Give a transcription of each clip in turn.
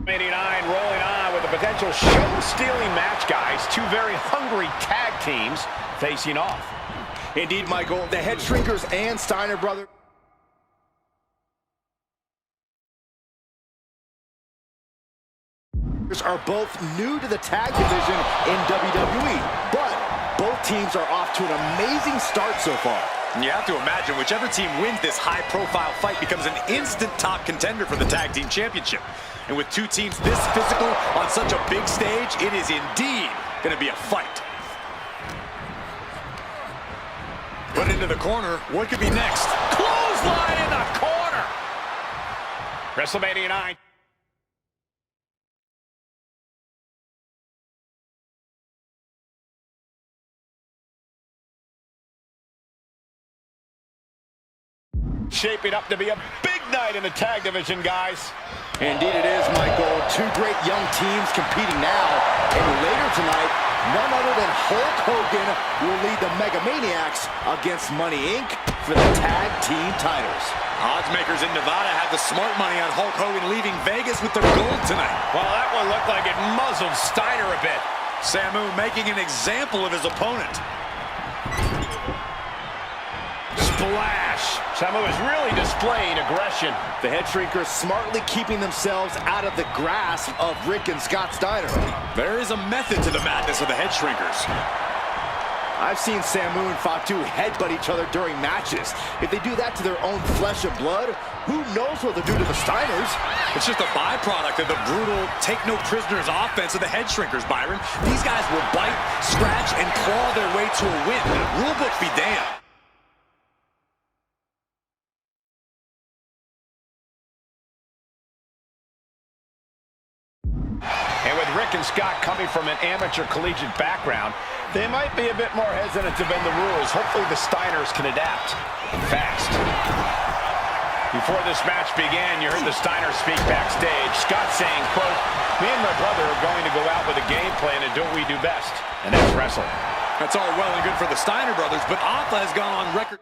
89 rolling on with a potential show-stealing match, guys. Two very hungry tag teams facing off. Indeed, Michael. The Head Shrinkers and Steiner brothers are both new to the tag division in WWE, but both teams are off to an amazing start so far. You have to imagine whichever team wins this high-profile fight becomes an instant top contender for the Tag Team Championship. And with two teams this physical on such a big stage, it is indeed going to be a fight. Put into the corner. What could be next? Clothesline in the corner. WrestleMania 9. Shaping up to be a big night in the tag division, guys. Indeed it is, Michael. Two great young teams competing now. And later tonight, none other than Hulk Hogan will lead the Mega Maniacs against Money Inc. for the tag team titles. Odds makers in Nevada had the smart money on Hulk Hogan leaving Vegas with the gold tonight. Well, that one looked like it muzzled Steiner a bit. Samu making an example of his opponent. Splash! Samu is really displaying aggression. The Head Shrinkers smartly keeping themselves out of the grasp of Rick and Scott Steiner. There is a method to the madness of the Head Shrinkers. I've seen Samu and Fatu headbutt each other during matches. If they do that to their own flesh and blood, who knows what they'll do to the Steiners? It's just a byproduct of the brutal take-no-prisoners offense of the Head Shrinkers, Byron. These guys will bite, scratch, and claw their way to a win. Rulebook be damned. And with Rick and Scott coming from an amateur collegiate background, they might be a bit more hesitant to bend the rules. Hopefully the Steiners can adapt fast. Before this match began, you heard the Steiners speak backstage. Scott saying, quote, "Me and my brother are going to go out with a game plan and do what we do best, and that's wrestle." That's all well and good for the Steiner brothers, but Alpha has gone on record.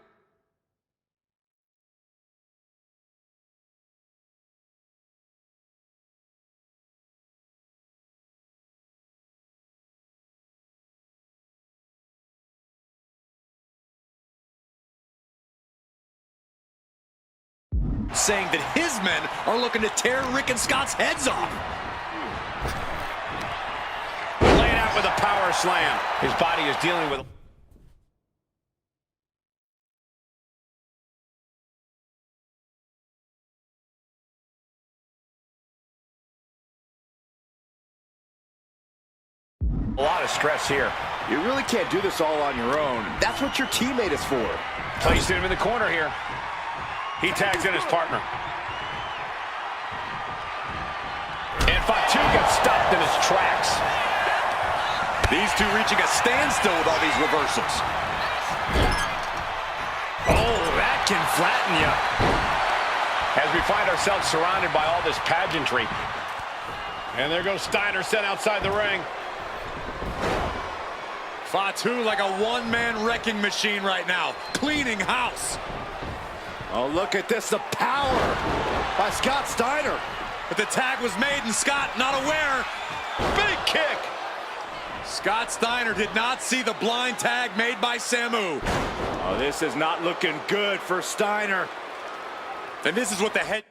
Saying that his men are looking to tear Rick and Scott's heads off. Laying out with a power slam. His body is dealing with a lot of stress here. You really can't do this all on your own. That's what your teammate is for. Placed him in the corner here. He tags in his partner. And Fatu gets stopped in his tracks. These two reaching a standstill with all these reversals. Oh, that can flatten you. As we find ourselves surrounded by all this pageantry. And there goes Steiner sent outside the ring. Fatu like a one-man wrecking machine right now, cleaning house. Oh, look at this, the power by Scott Steiner. But the tag was made and Scott not aware. Big kick. Scott Steiner did not see the blind tag made by Samu. Oh, this is not looking good for Steiner. And this is what the Head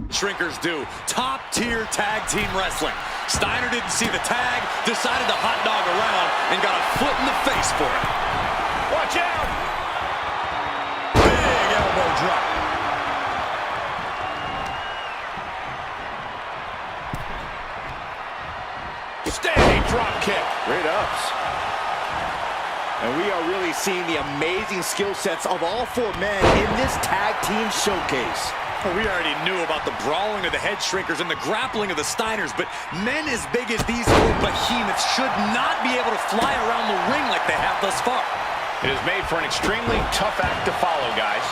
Shrinkers do. Top-tier tag team wrestling. Steiner didn't see the tag, decided to hot dog around, and got a foot in the face for it. Watch out! Big elbow drop. Standing drop kick. Great ups. And we are really seeing the amazing skill sets of all four men in this tag team showcase. We already knew about the brawling of the Head Shrinkers and the grappling of the Steiners, but men as big as these four behemoths should not be able to fly around the ring like they have thus far. It is made for an extremely tough act to follow, guys.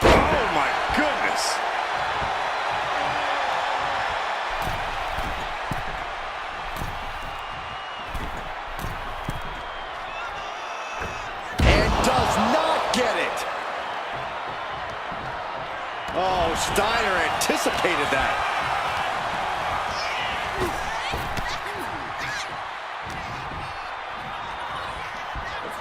Oh, my goodness. Steiner anticipated that.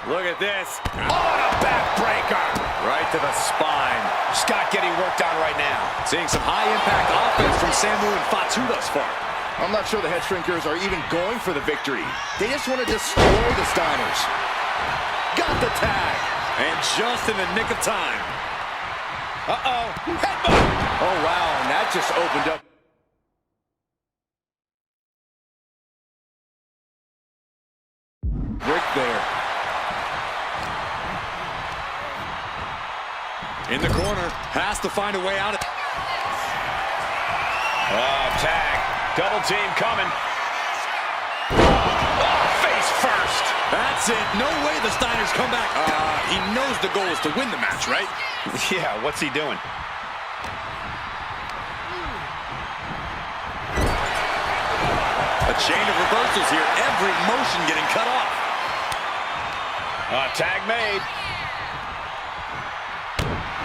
Look at this. Oh, and a backbreaker. Right to the spine. Scott getting worked on right now. Seeing some high-impact offense from Samu and Fatu thus far. I'm not sure the head shrinkers are even going for the victory. They just want to destroy the Steiners. Got the tag. And just in the nick of time. Uh-oh. Headbutt. Oh, wow, and that just opened up. Rick there. In the corner, has to find a way out. Tag. Double team coming. Oh, face first. That's it. No way the Steiners come back. He knows the goal is to win the match, right? Yeah, what's he doing? A chain of reversals here. Every motion getting cut off. Tag made.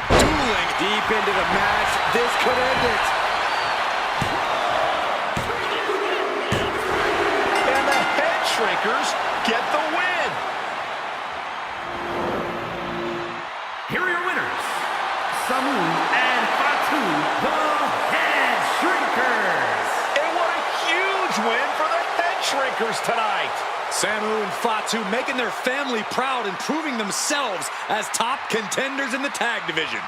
Dueling deep into the match. This could end it. And the head shrinkers get the win. Here are your winners, Samu and Fatu, the Head Shrinkers. And what a huge win for the head shrinkers tonight. Samu and Fatu making their family proud and proving themselves as top contenders in the tag division.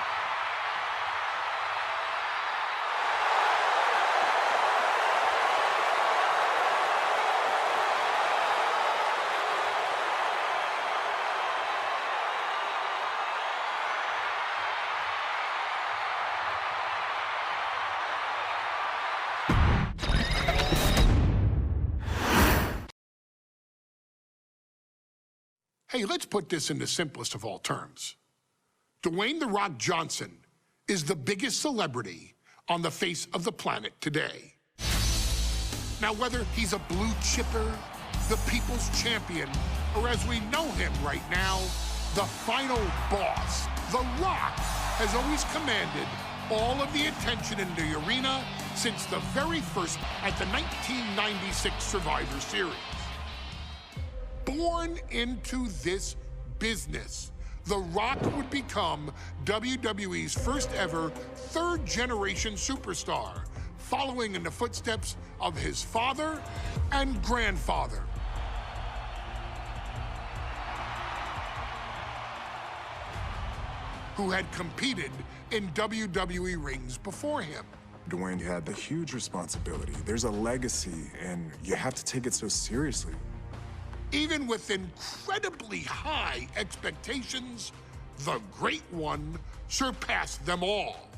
Hey, let's put this in the simplest of all terms. Dwayne "The Rock" Johnson is the biggest celebrity on the face of the planet today. Now, whether he's a blue chipper, the people's champion, or as we know him right now, the final boss, The Rock has always commanded all of the attention in the arena since the very first at the 1996 Survivor Series. Born into this business, The Rock would become WWE's first ever third-generation superstar, following in the footsteps of his father and grandfather. Who had competed in WWE rings before him. Dwayne had the huge responsibility. There's a legacy, and you have to take it so seriously. Even with incredibly high expectations, the Great One surpassed them all,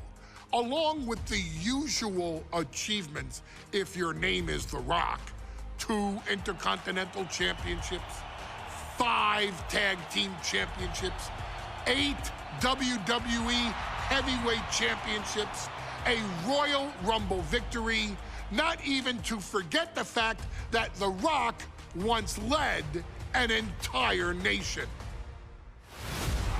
along with the usual achievements if your name is The Rock: 2 Intercontinental Championships, 5 Tag Team Championships, 8 WWE Heavyweight Championships, a Royal Rumble victory, not even to forget the fact that The Rock once led an entire nation.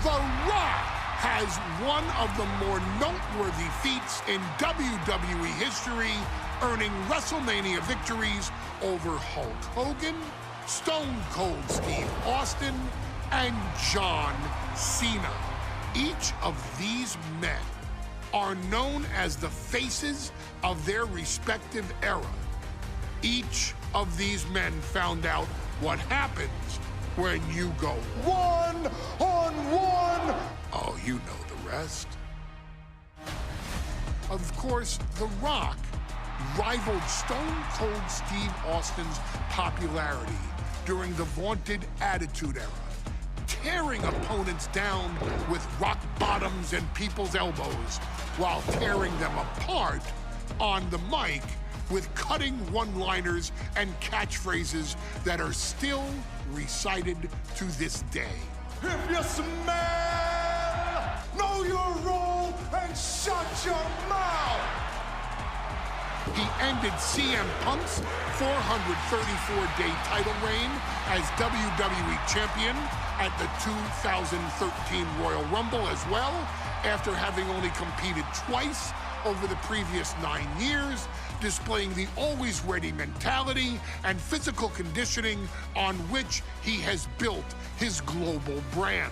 The Rock has one of the more noteworthy feats in WWE history, earning WrestleMania victories over Hulk Hogan, Stone Cold Steve Austin, and John Cena. Each of these men are known as the faces of their respective era. Each of these men found out what happens when you go one-on-one. Oh, you know the rest. Of course, The Rock rivaled Stone Cold Steve Austin's popularity during the vaunted Attitude Era, tearing opponents down with rock bottoms and people's elbows while tearing them apart on the mic with cutting one-liners and catchphrases that are still recited to this day. If you smell, know your role and shut your mouth. He ended CM Punk's 434-day title reign as WWE Champion at the 2013 Royal Rumble as well, after having only competed twice over the previous 9 years, displaying the always-ready mentality and physical conditioning on which he has built his global brand.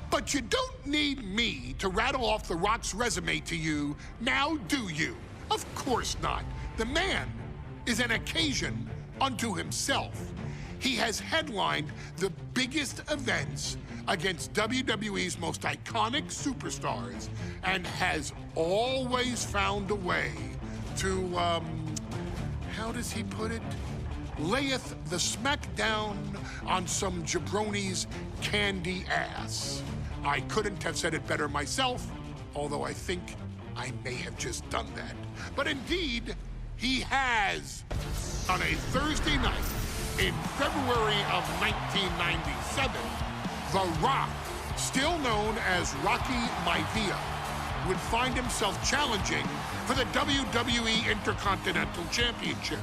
But you don't need me to rattle off The Rock's resume to you, now do you? Of course not. The man is an occasion unto himself. He has headlined the biggest events against WWE's most iconic superstars and has always found a way to, how does he put it? Layeth the smackdown on some jabroni's candy ass. I couldn't have said it better myself, although I think I may have just done that. But indeed, he has. On a Thursday night in February of 1997, The Rock, still known as Rocky Maivia, would find himself challenging for the WWE Intercontinental Championship.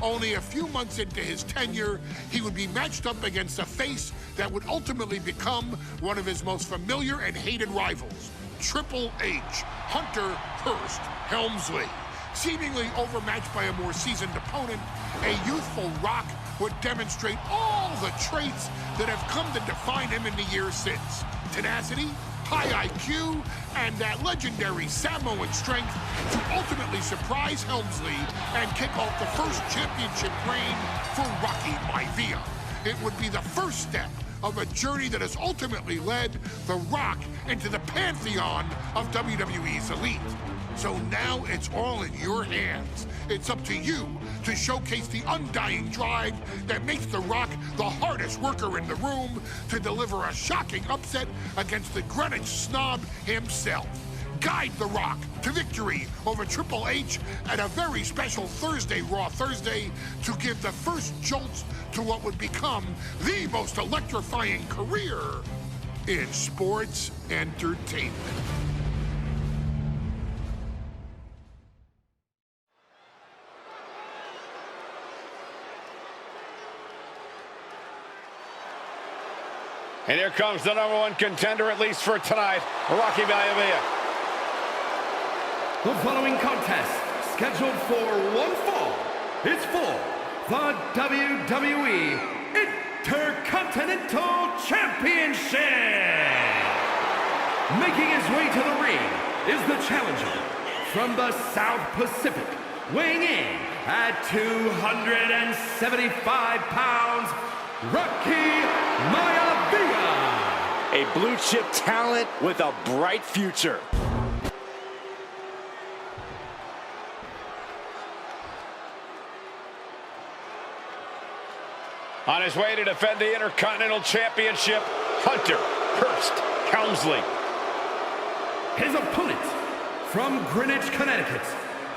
Only a few months into his tenure, he would be matched up against a face that would ultimately become one of his most familiar and hated rivals, Triple H, Hunter Hearst Helmsley. Seemingly overmatched by a more seasoned opponent, a youthful Rock would demonstrate all the traits that have come to define him in the years since. Tenacity, high IQ, and that legendary Samoan strength to ultimately surprise Helmsley and kick off the first championship reign for Rocky Maivia. It would be the first step of a journey that has ultimately led The Rock into the pantheon of WWE's elite. So now it's all in your hands. It's up to you to showcase the undying drive that makes The Rock the hardest worker in the room to deliver a shocking upset against the Greenwich snob himself. Guide The Rock to victory over Triple H at a very special Thursday, Raw Thursday, to give the first jolts to what would become the most electrifying career in sports entertainment. And here comes the #1 contender, at least for tonight, Rocky Maivia. The following contest, scheduled for one fall, is for the WWE Intercontinental Championship. Making his way to the ring is the challenger from the South Pacific, weighing in at 275 pounds, Rocky Maivia. A blue chip talent with a bright future. On his way to defend the Intercontinental Championship, Hunter Hearst Helmsley. His opponent from Greenwich, Connecticut,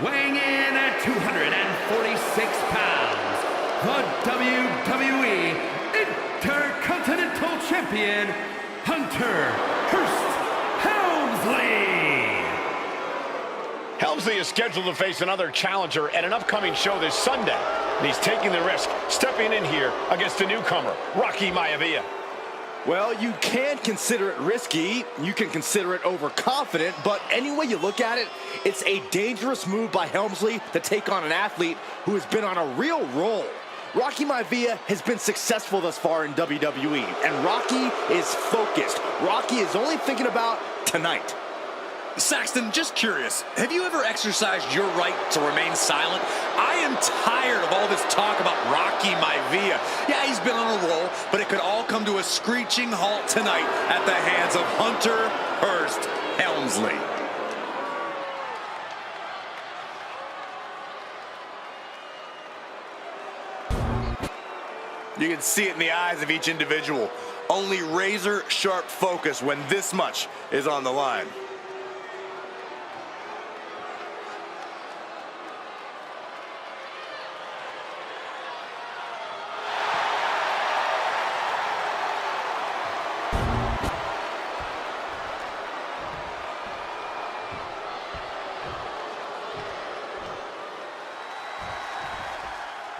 weighing in at 246 pounds, the WWE Intercontinental Champion, Hunter Hearst Helmsley. Helmsley is scheduled to face another challenger at an upcoming show this Sunday. And he's taking the risk, stepping in here against a newcomer, Rocky Maivia. Well, you can consider it risky, you can consider it overconfident, but any way you look at it, it's a dangerous move by Helmsley to take on an athlete who has been on a real roll. Rocky Maivia has been successful thus far in WWE, and Rocky is focused. Rocky is only thinking about tonight. Saxton, just curious, have you ever exercised your right to remain silent? I am tired of all this talk about Rocky Maivia. Yeah, he's been on a roll, but it could all come to a screeching halt tonight at the hands of Hunter Hearst Helmsley. You can see it in the eyes of each individual. Only razor-sharp focus when this much is on the line.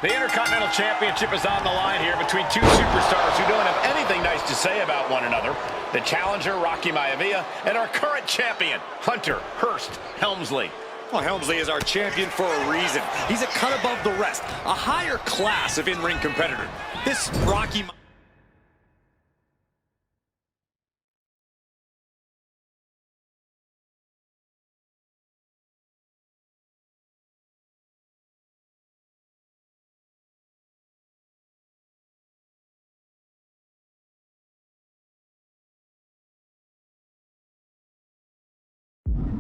The Intercontinental Championship is on the line here between two superstars who don't have anything nice to say about one another. The challenger, Rocky Maivia, and our current champion, Hunter Hearst Helmsley. Well, Helmsley is our champion for a reason. He's a cut above the rest, a higher class of in-ring competitor. This Rocky...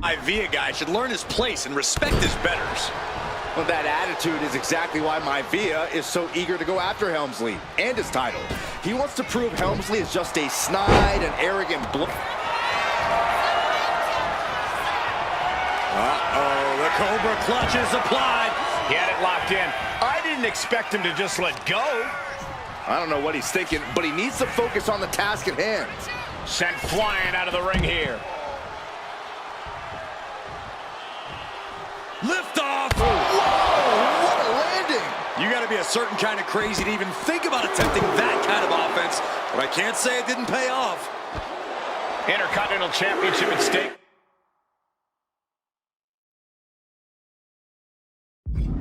Maivia guy should learn his place and respect his betters. Well, that attitude is exactly why Maivia is so eager to go after Helmsley and his title. He wants to prove Helmsley is just a snide and arrogant bluff. Uh-oh, the Cobra clutch is applied. He had it locked in. I didn't expect him to just let go. I don't know what he's thinking, but he needs to focus on the task at hand. Sent flying out of the ring here. Lift off! Whoa, what a landing! You got to be a certain kind of crazy to even think about attempting that kind of offense, but I can't say it didn't pay off. Intercontinental Championship at stake.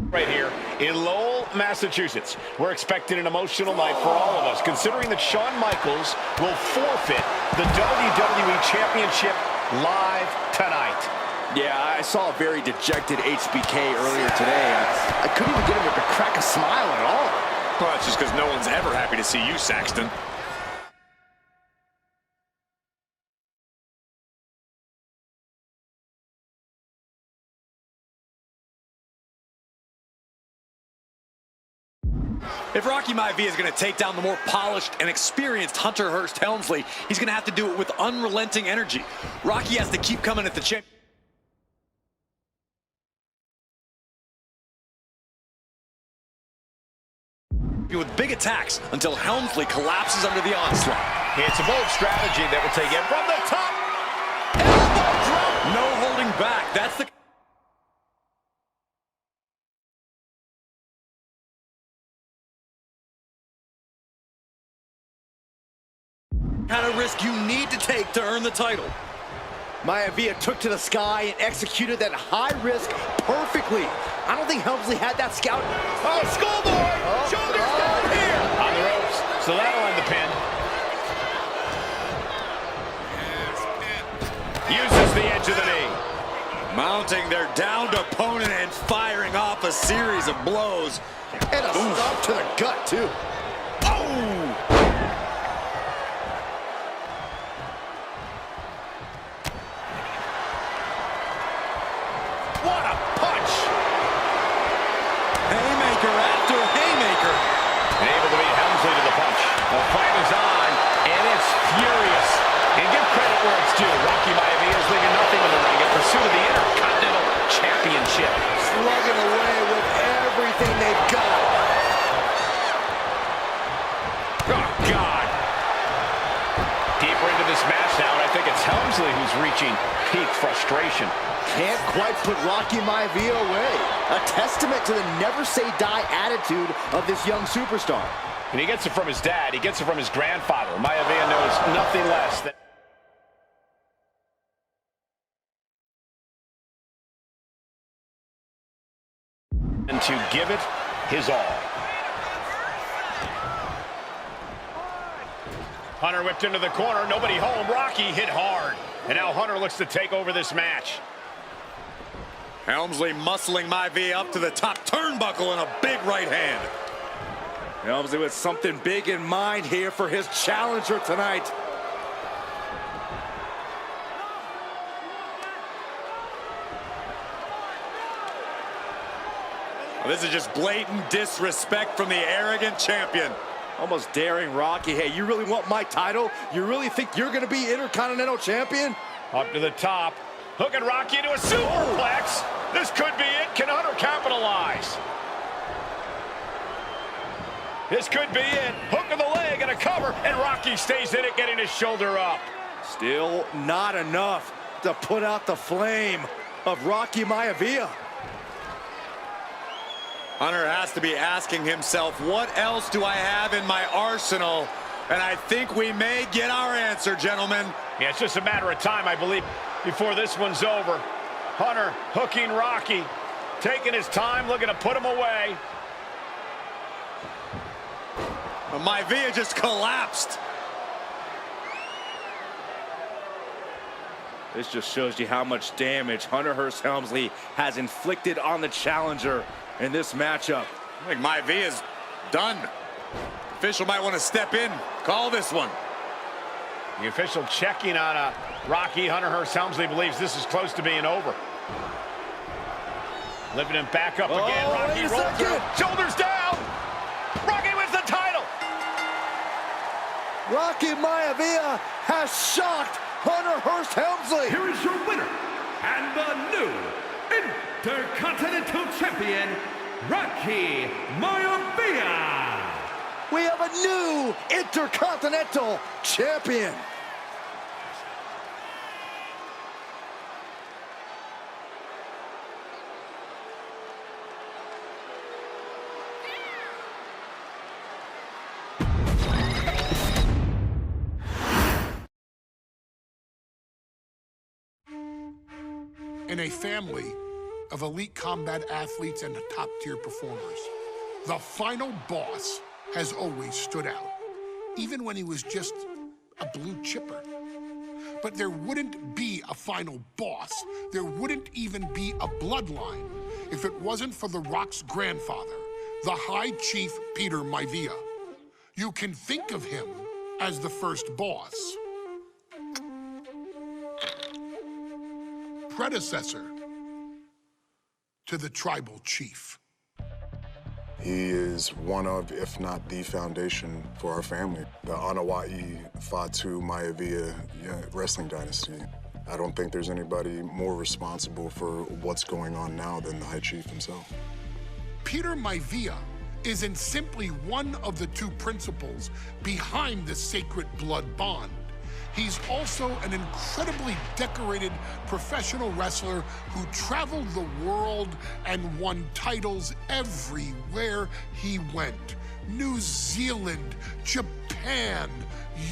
Right here in Lowell, Massachusetts. We're expecting an emotional night for all of us, considering that Shawn Michaels will forfeit the WWE Championship live tonight. Yeah, I saw a very dejected HBK earlier today. I couldn't even get him to crack a smile at all. Well, that's just because no one's ever happy to see you, Saxton. If Rocky Maivia is going to take down the more polished and experienced Hunter Hearst Helmsley, he's going to have to do it with unrelenting energy. Rocky has to keep coming at the champ. With big attacks until Helmsley collapses under the onslaught. It's a bold strategy that will take it from the top. Elbow drop. No holding back. That's the kind of risk you need to take to earn the title. Maivia took to the sky and executed that high risk perfectly. I don't think Helmsley had that scout. Oh, schoolboy! Shoulders down here! On the ropes, so that'll end the pin. Uses the edge of the knee. Mounting their downed opponent and firing off a series of blows. And a stomp to the gut, too. Oh! What a punch! Haymaker after haymaker. And able to beat Helmsley to the punch. The fight is on, and it's furious. And give credit where it's due. Rocky Maivia is leaving nothing in the ring in pursuit of the Intercontinental Championship. Slugging away with everything they've got. Oh, God. Deeper into this match now, and I think it's Helmsley who's reaching peak frustration. Can't quite put Rocky Maivia away. A testament to the never-say-die attitude of this young superstar. And he gets it from his dad. He gets it from his grandfather. Maivia knows nothing less than... and to give it his all. Hunter whipped into the corner. Nobody home. Rocky hit hard. And now Hunter looks to take over this match. Helmsley muscling Maivia up to the top turnbuckle in a big right hand. Helmsley with something big in mind here for his challenger tonight. Well, this is just blatant disrespect from the arrogant champion. Almost daring Rocky. Hey, you really want my title? You really think you're going to be Intercontinental Champion? Up to the top. Hooking Rocky into a superplex. This could be it. Can Hunter capitalize? This could be it. Hook of the leg and a cover, and Rocky stays in it, getting his shoulder up. Still not enough to put out the flame of Rocky Maivia. Hunter has to be asking himself, what else do I have in my arsenal? And I think we may get our answer, gentlemen. Yeah, it's just a matter of time, I believe, before this one's over. Hunter hooking Rocky, taking his time, looking to put him away. Maivia just collapsed. This just shows you how much damage Hunter Hearst Helmsley has inflicted on the challenger in this matchup. I think Maivia's done. Official might want to step in, call this one. The official checking on Rocky. Hunter Hearst Helmsley believes this is close to being over. Lifting him back up again. Rocky rolls through. Shoulders down. Rocky wins the title. Rocky Maivia has shocked Hunter Hearst Helmsley. Here is your winner and the new Intercontinental Champion, Rocky Maivia. We have a new Intercontinental Champion. In a family of elite combat athletes and top-tier performers, the final boss has always stood out, even when he was just a blue chipper. But there wouldn't be a final boss, there wouldn't even be a bloodline if it wasn't for The Rock's grandfather, the High Chief Peter Maivia. You can think of him as the first boss. Predecessor to the tribal chief. He is one of, if not the foundation for our family. The Anawa'i Fatu Maivia wrestling dynasty. I don't think there's anybody more responsible for what's going on now than the High Chief himself. Peter Maivia isn't simply one of the two principles behind the sacred blood bond. He's also an incredibly decorated professional wrestler who traveled the world and won titles everywhere he went. New Zealand, Japan,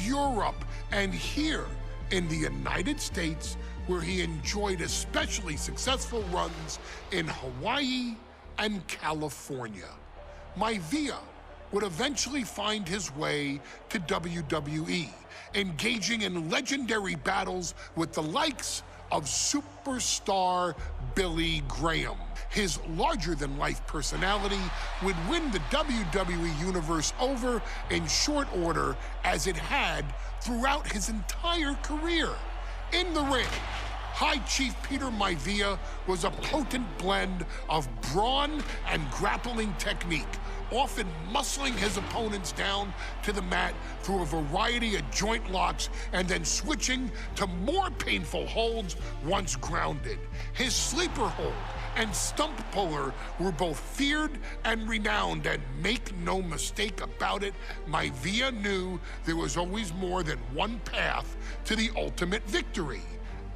Europe, and here in the United States, where he enjoyed especially successful runs in Hawaii and California. Maivia would eventually find his way to WWE, engaging in legendary battles with the likes of superstar Billy Graham. His larger-than-life personality would win the WWE Universe over in short order, as it had throughout his entire career. In the ring, High Chief Peter Maivia was a potent blend of brawn and grappling technique, often muscling his opponents down to the mat through a variety of joint locks and then switching to more painful holds once grounded. His sleeper hold and stump puller were both feared and renowned, and make no mistake about it, Maivia knew there was always more than one path to the ultimate victory.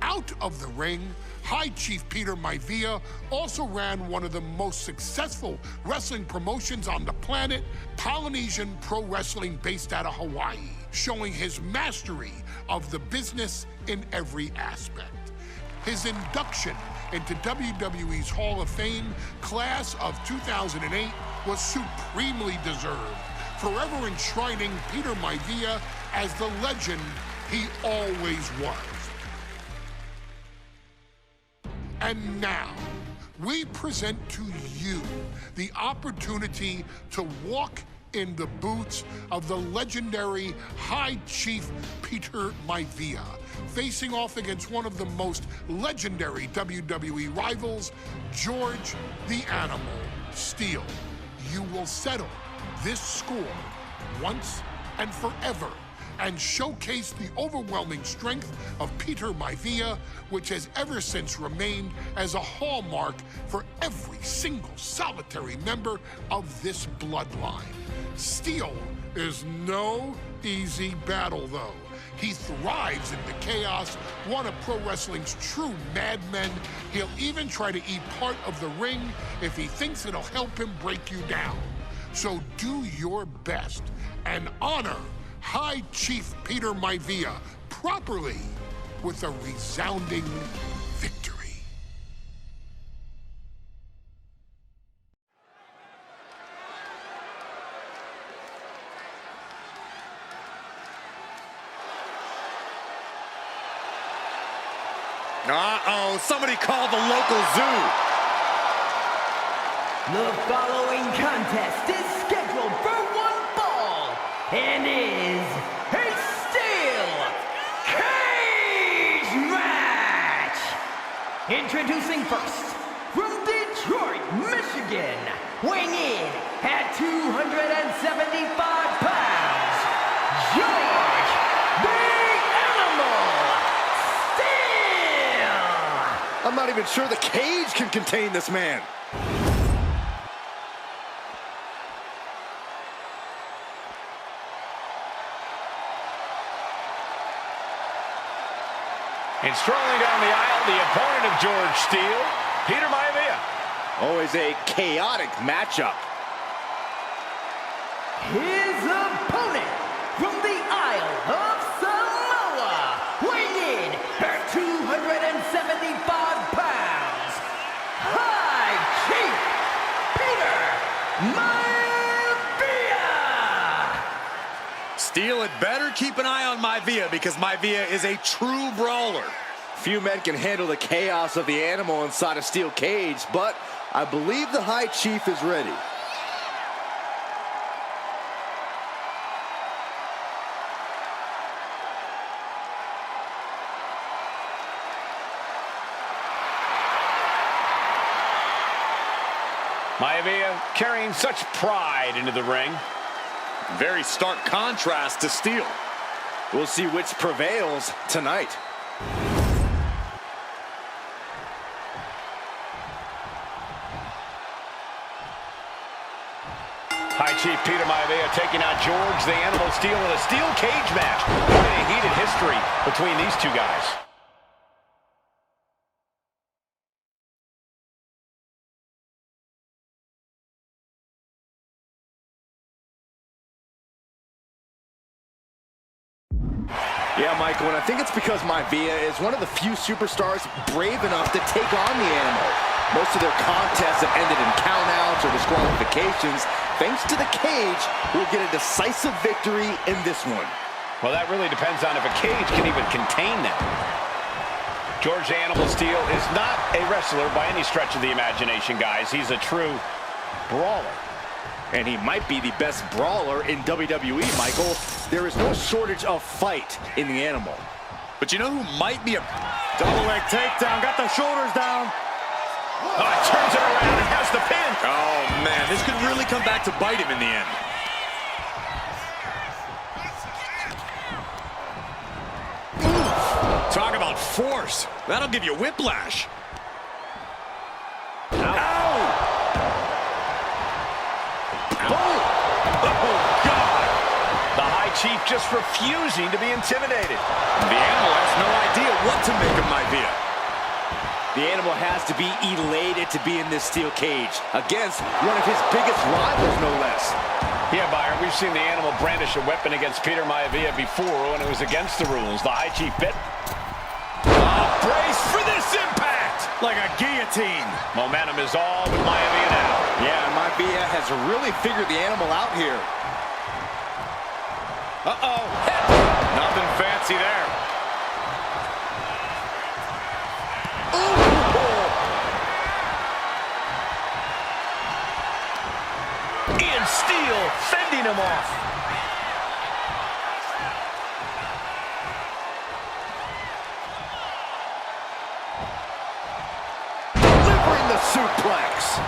Out of the ring, High Chief Peter Maivia also ran one of the most successful wrestling promotions on the planet, Polynesian Pro Wrestling, based out of Hawaii, showing his mastery of the business in every aspect. His induction into WWE's Hall of Fame class of 2008 was supremely deserved, forever enshrining Peter Maivia as the legend he always was. And now, we present to you the opportunity to walk in the boots of the legendary High Chief Peter Maivia, facing off against one of the most legendary WWE rivals, George the Animal Steele. You will settle this score once and forever, and showcase the overwhelming strength of Peter Maivia, which has ever since remained as a hallmark for every single solitary member of this bloodline. Steele is no easy battle, though. He thrives in the chaos, one of pro wrestling's true madmen. He'll even try to eat part of the ring if he thinks it'll help him break you down. So do your best and honor High Chief Peter Maivia properly with a resounding victory. Uh-oh, somebody call the local zoo. The following contest is scheduled for one fall and is a steel cage match. Introducing first, from Detroit, Michigan, weighing in at 275 pounds, George the Animal Steel. I'm not even sure the cage can contain this man. And strolling down the aisle, the opponent of George Steele, Peter Maivia. Always a chaotic matchup. His opponent from the Isle of Samoa, weighing in at 275 pounds, High Chief Peter Maivia. Steele had better keep an eye on Maivia because Maivia is a true brawler. Few men can handle the chaos of the animal inside a steel cage, but I believe the High Chief is ready. Maivia carrying such pride into the ring. Very stark contrast to Steele. We'll see which prevails tonight. High Chief Peter Maivia taking out George the Animal Steele in a steel cage match. Quite a heated history between these two guys. Yeah, Michael, and I think it's because Maivia is one of the few superstars brave enough to take on the animal. Most of their contests have ended in countouts or disqualifications. Thanks to the cage, we'll get a decisive victory in this one. Well, that really depends on if a cage can even contain them. George the Animal Steele is not a wrestler by any stretch of the imagination, guys. He's a true brawler. And he might be the best brawler in WWE, Michael. There is no shortage of fight in the animal. But you know who might be a Double leg takedown, got the shoulders down. Oh, turns it around and has the pin. Oh, man, this could really come back to bite him in the end. Ooh, talk about force. That'll give you whiplash. Ow! Oh, God. The High Chief just refusing to be intimidated. The animal has no idea what to make of Maivia. The animal has to be elated to be in this steel cage against one of his biggest rivals, no less. Yeah, Byron, we've seen the animal brandish a weapon against Peter Maivia before when it was against the rules. The High Chief bit. Brace for this impact! Like a guillotine. Momentum is all with Maivia now. Yeah, Maivia has really figured the animal out here. Uh-oh. Nothing fancy there. Ian Steele fending him off. Delivering the suplex.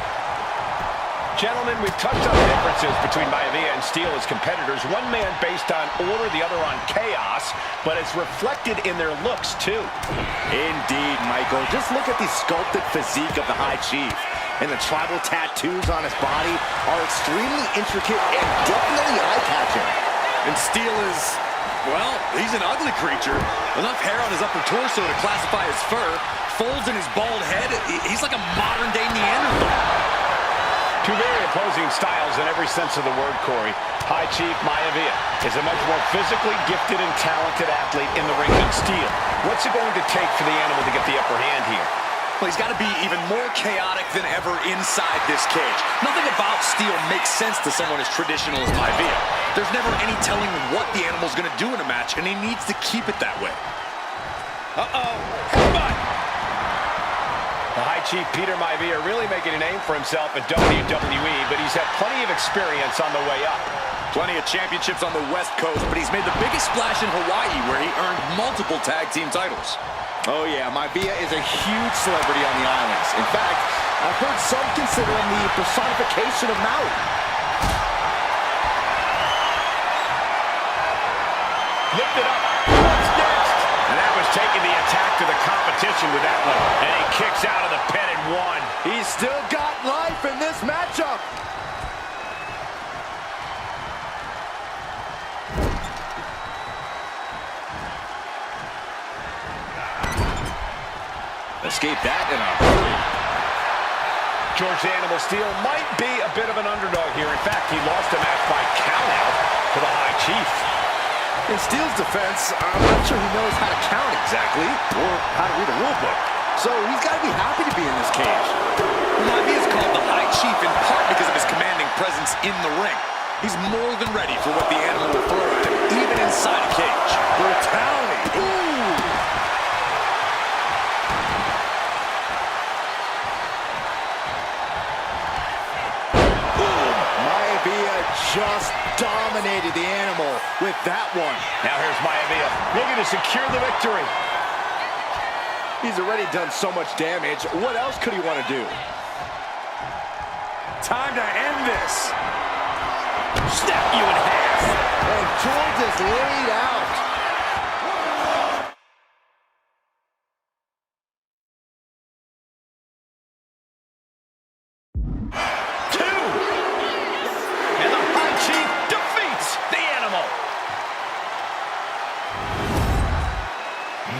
Gentlemen, we've touched on the differences between Maivia and Steele as competitors. One man based on order, the other on chaos, but it's reflected in their looks, too. Indeed, Michael. Just look at the sculpted physique of the High Chief. And the tribal tattoos on his body are extremely intricate and definitely eye-catching. And Steele is, well, he's an ugly creature. Enough hair on his upper torso to classify as fur. Folds in his bald head. He's like a modern-day Neanderthal. Two very opposing styles in every sense of the word, Corey. High Chief Maivia is a much more physically gifted and talented athlete in the ring than Steele. What's it going to take for the animal to get the upper hand here? Well, he's got to be even more chaotic than ever inside this cage. Nothing about Steele makes sense to someone as traditional as Maivia. There's never any telling what the animal's going to do in a match, and he needs to keep it that way. Uh-oh. Headbutt. The High Chief Peter Maivia really making a name for himself at WWE, but he's had plenty of experience on the way up. Plenty of championships on the West Coast, but he's made the biggest splash in Hawaii, where he earned multiple tag team titles. Oh yeah, Maivia is a huge celebrity on the islands. In fact, I've heard some consider him the personification of Maui. Lifted up. What's next? And that was taking the attack to the competition with that one. And he kicks out of the pin and one. He's still got life in this matchup. Escape that in a hurry. George Animal Steel might be a bit of an underdog here. In fact, he lost a match by countout to the High Chief. In Steel's defense, I'm not sure he knows how to count exactly, or how to read a rule book. So he's got to be happy to be in this cage. Maivia is called the High Chief in part because of his commanding presence in the ring. He's more than ready for what the animal will throw at him, even inside a cage. Brutality. Ooh. Maivia just dominated the animal with that one. Now here's Maivia looking to secure the victory. He's already done so much damage. What else could he want to do? Time to end this. Snap you in half. And George is laid out.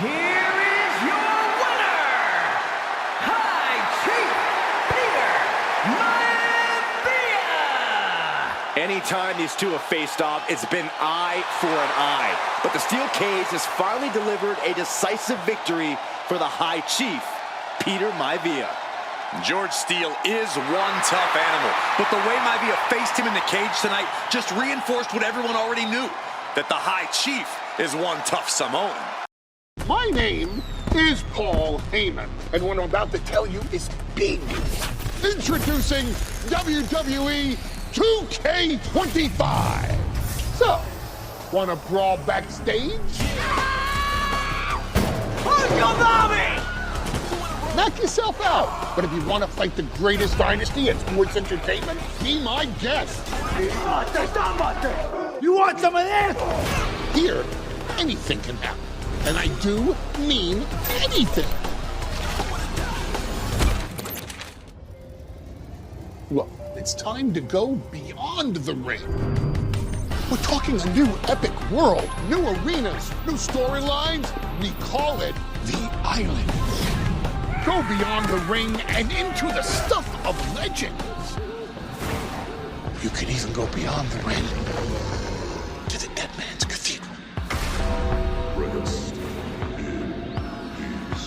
Here is your winner, High Chief Peter Maivia. Anytime these two have faced off, it's been eye for an eye. But the steel cage has finally delivered a decisive victory for the High Chief, Peter Maivia. George Steele is one tough animal, but the way Maivia faced him in the cage tonight just reinforced what everyone already knew, that the High Chief is one tough Samoan. My name is Paul Heyman, and what I'm about to tell you is big. Introducing WWE 2k25. So, want to brawl backstage? Who's your mommy? Knock yourself out. But if you want to fight the greatest dynasty in sports entertainment, be my guest. You want some of this? Here, anything can happen. And I do mean anything. Look, it's time to go beyond the ring. We're talking a new epic world, new arenas, new storylines. We call it the Island. Go beyond the ring and into the stuff of legends. You can even go beyond the ring